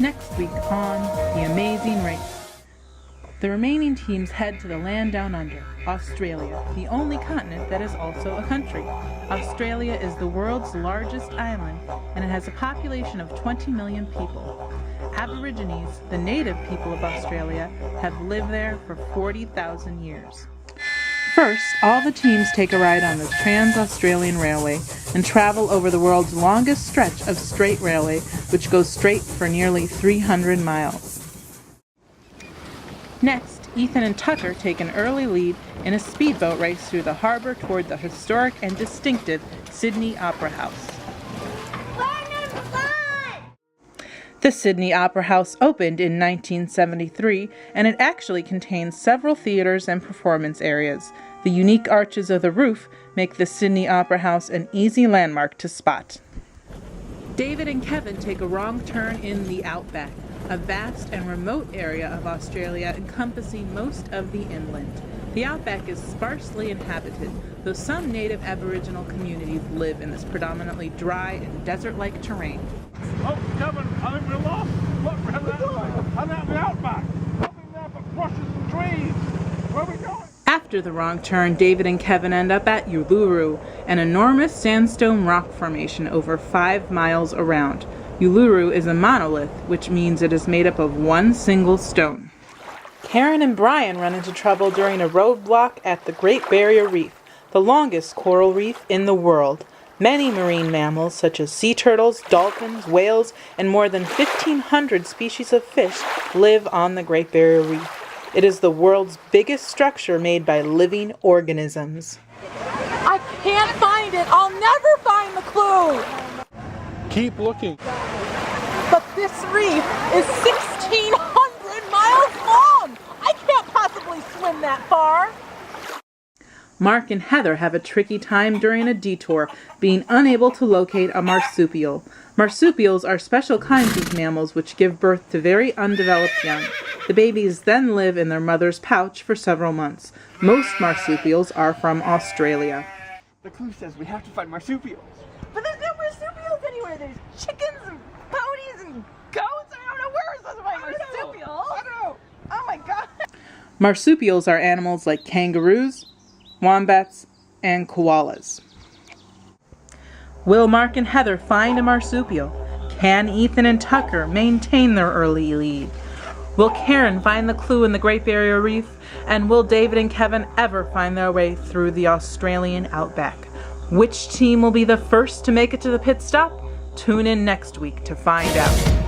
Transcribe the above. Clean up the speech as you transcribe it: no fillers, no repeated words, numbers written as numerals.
Next week on The Amazing Race. The remaining teams head to the land down under, Australia, the only continent that is also a country. Australia is the world's largest island, and it has a population of 20 million people. Aborigines, the native people of Australia, have lived there for 40,000 years. First, all the teams take a ride on the Trans-Australian Railway and travel over the world's longest stretch of straight railway, which goes straight for nearly 300 miles. Next, Ethan and Tucker take an early lead in a speedboat race through the harbor toward the historic and distinctive Sydney Opera House. The Sydney Opera House opened in 1973, and it actually contains several theaters and performance areas. The unique arches of the roof make the Sydney Opera House an easy landmark to spot. David and Kevin take a wrong turn in the outback, a vast and remote area of Australia encompassing most of the inland. The outback is sparsely inhabited, though some native Aboriginal communities live in this predominantly dry and desert-like terrain. Oh, Kevin, I think we're lost. Look, I'm out in the outback. Nothing there but brushes and trees. Where are we going? After the wrong turn, David and Kevin end up at Uluru, an enormous sandstone rock formation over 5 miles around. Uluru is a monolith, which means it is made up of one single stone. Karen and Brian run into trouble during a roadblock at the Great Barrier Reef, the longest coral reef in the world. Many marine mammals, such as sea turtles, dolphins, whales, and more than 1,500 species of fish, live on the Great Barrier Reef. It is the world's biggest structure made by living organisms. I can't find it! I'll never find the clue! Keep looking. But this reef is 1,600 miles long! I can't possibly swim that far! Mark and Heather have a tricky time during a detour, being unable to locate a marsupial. Marsupials are special kinds of mammals which give birth to very undeveloped young. The babies then live in their mother's pouch for several months. Most marsupials are from Australia. The clue says we have to find marsupials. But there's no marsupials anywhere! There's chickens and ponies and goats! I don't know where we're supposed to find marsupials! I know! Oh my god! Marsupials are animals like kangaroos, wombats, and koalas. Will Mark and Heather find a marsupial? Can Ethan and Tucker maintain their early lead? Will Karen find the clue in the Great Barrier Reef? And will David and Kevin ever find their way through the Australian outback? Which team will be the first to make it to the pit stop? Tune in next week to find out.